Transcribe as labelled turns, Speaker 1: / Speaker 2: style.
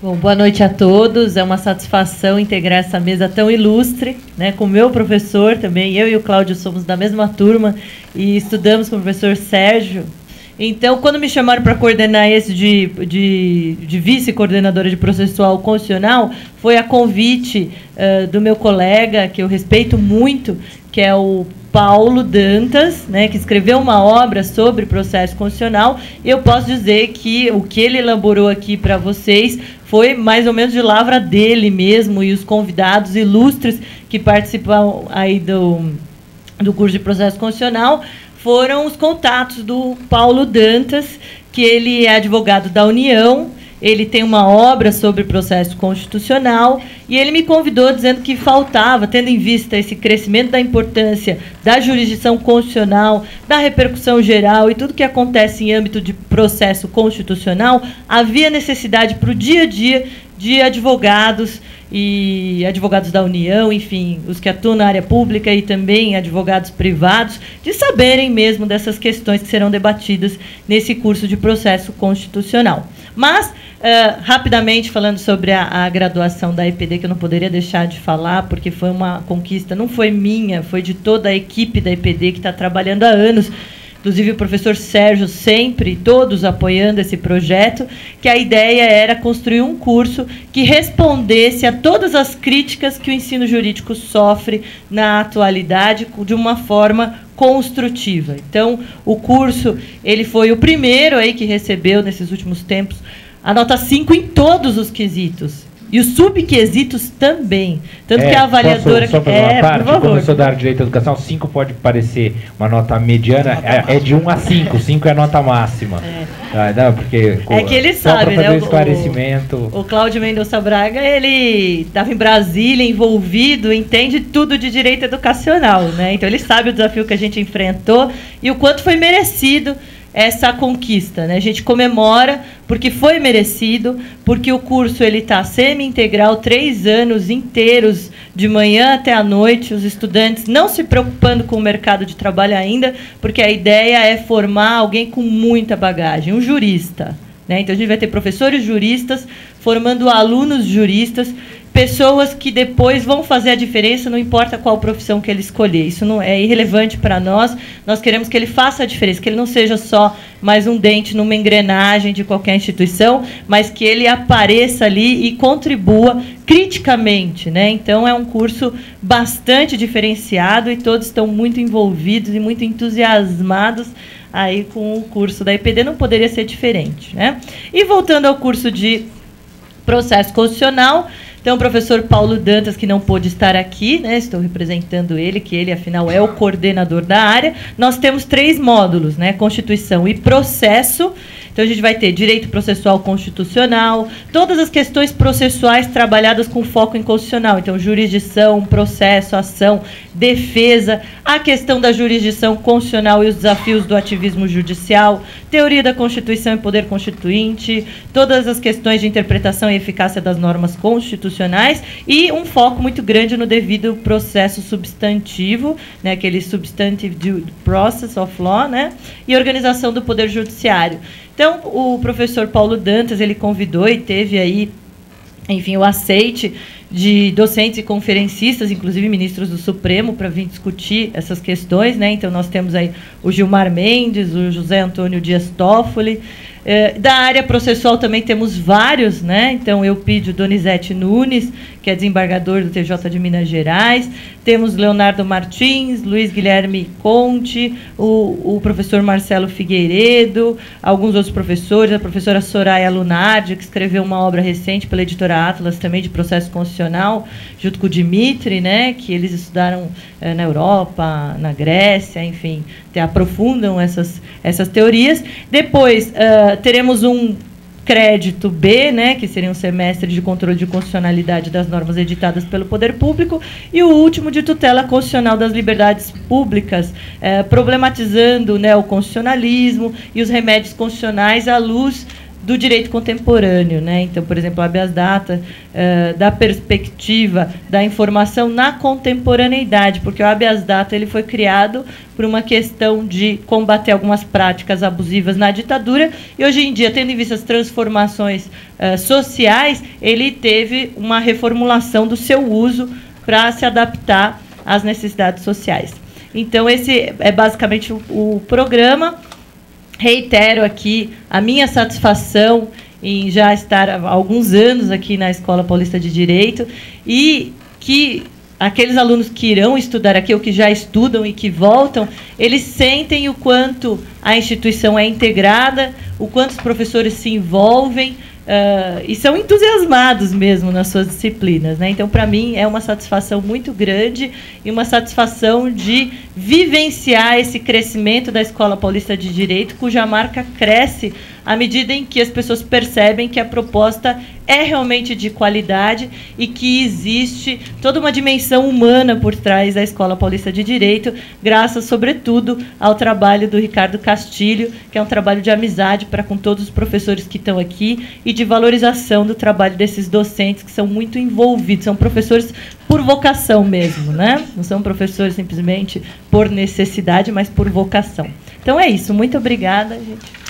Speaker 1: Bom, boa noite a todos. É uma satisfação integrar essa mesa tão ilustre, né, com o meu professor também. Eu e o Cláudio somos da mesma turma e estudamos com o professor Sérgio. Então, quando me chamaram para coordenar esse de vice-coordenadora de processual constitucional, foi a convite do meu colega, que eu respeito muito, que é o Paulo Dantas, né, que escreveu uma obra sobre processo constitucional, e eu posso dizer que o que ele elaborou aqui para vocês foi mais ou menos de lavra dele mesmo, e os convidados ilustres que participam aí do curso de processo constitucional foram os contatos do Paulo Dantas, que ele é advogado da União. Ele tem uma obra sobre processo constitucional e ele me convidou dizendo que faltava, tendo em vista esse crescimento da importância da jurisdição constitucional, da repercussão geral e tudo que acontece em âmbito de processo constitucional, havia necessidade para o dia a dia de advogados e advogados da União, enfim, os que atuam na área pública e também advogados privados, de saberem mesmo dessas questões que serão debatidas nesse curso de processo constitucional. Mas, rapidamente, falando sobre a graduação da EPD, que eu não poderia deixar de falar, porque foi uma conquista, não foi minha, foi de toda a equipe da EPD que está trabalhando há anos, inclusive o professor Sérgio sempre, todos apoiando esse projeto, que a ideia era construir um curso que respondesse a todas as críticas que o ensino jurídico sofre na atualidade de uma forma construtiva. Então, o curso ele foi o primeiro aí que recebeu, nesses últimos tempos, a nota 5 em todos os quesitos. E os subquesitos também. Tanto que a avaliadora...
Speaker 2: Só para uma parte, como eu sou da área de Direito à Educação, 5 pode parecer uma nota mediana, é de 1 a 5, 5 é a nota máxima. Não, porque,
Speaker 1: é que ele sabe, né?
Speaker 2: O esclarecimento.
Speaker 1: O Cláudio Mendonça Braga, ele estava em Brasília, envolvido, entende tudo de direito educacional, né? Então ele sabe o desafio que a gente enfrentou e o quanto foi merecido essa conquista, né? A gente comemora porque foi merecido, porque o curso ele está semi-integral, 3 anos inteiros, de manhã até à noite, os estudantes não se preocupando com o mercado de trabalho ainda, porque a ideia é formar alguém com muita bagagem, um jurista, né? Então a gente vai ter professores juristas formando alunos juristas, pessoas que depois vão fazer a diferença, não importa qual profissão que ele escolher. Isso não é irrelevante para nós. Nós queremos que ele faça a diferença, que ele não seja só mais um dente numa engrenagem de qualquer instituição, mas que ele apareça ali e contribua criticamente, né? Então, é um curso bastante diferenciado e todos estão muito envolvidos e muito entusiasmados aí com o curso da EPD. Não poderia ser diferente, né? E voltando ao curso de processo constitucional, então, o professor Paulo Dantas, que não pôde estar aqui, né, estou representando ele, que ele, afinal, é o coordenador da área. Nós temos 3 módulos, né, Constituição e Processo. Então, a gente vai ter Direito Processual Constitucional, todas as questões processuais trabalhadas com foco em constitucional. Então, jurisdição, processo, ação, defesa, a questão da jurisdição constitucional e os desafios do ativismo judicial, teoria da Constituição e poder constituinte, todas as questões de interpretação e eficácia das normas constitucionais e um foco muito grande no devido processo substantivo, né, aquele substantive due process of law, né, e organização do poder judiciário. Então, o professor Paulo Dantas, ele convidou e teve aí, enfim, o aceite de docentes e conferencistas, inclusive ministros do Supremo, para vir discutir essas questões, né? Então, nós temos aí o Gilmar Mendes, o José Antônio Dias Toffoli. Da área processual também temos vários, né? Então, Eupídio Donizete Nunes, que é desembargador do TJ de Minas Gerais. Temos Leonardo Martins, Luiz Guilherme Conte, o professor Marcelo Figueiredo, alguns outros professores, a professora Soraya Lunardi, que escreveu uma obra recente pela editora Atlas, também de processo constitucional, junto com o Dimitri, né? Que eles estudaram na Europa, na Grécia, enfim, aprofundam essas teorias. Depois, teremos um crédito B, né, que seria um semestre de controle de constitucionalidade das normas editadas pelo Poder Público, e o último de tutela constitucional das liberdades públicas, problematizando, né, o constitucionalismo e os remédios constitucionais à luz do direito contemporâneo, né? Então, por exemplo, o habeas data, da perspectiva da informação na contemporaneidade, porque o habeas data ele foi criado por uma questão de combater algumas práticas abusivas na ditadura, e hoje em dia, tendo em vista as transformações sociais, ele teve uma reformulação do seu uso para se adaptar às necessidades sociais. Então, esse é basicamente o programa. Reitero aqui a minha satisfação em já estar há alguns anos aqui na Escola Paulista de Direito, e que aqueles alunos que irão estudar aqui, ou que já estudam e que voltam, eles sentem o quanto a instituição é integrada, o quanto os professores se envolvem, e são entusiasmados mesmo nas suas disciplinas, né? Então, para mim, é uma satisfação muito grande e uma satisfação de vivenciar esse crescimento da Escola Paulista de Direito, cuja marca cresce à medida em que as pessoas percebem que a proposta é realmente de qualidade e que existe toda uma dimensão humana por trás da Escola Paulista de Direito, graças, sobretudo, ao trabalho do Ricardo Castilho, que é um trabalho de amizade para com todos os professores que estão aqui e de valorização do trabalho desses docentes que são muito envolvidos, são professores por vocação mesmo, né? Não são professores simplesmente por necessidade, mas por vocação. Então é isso. Muito obrigada, gente.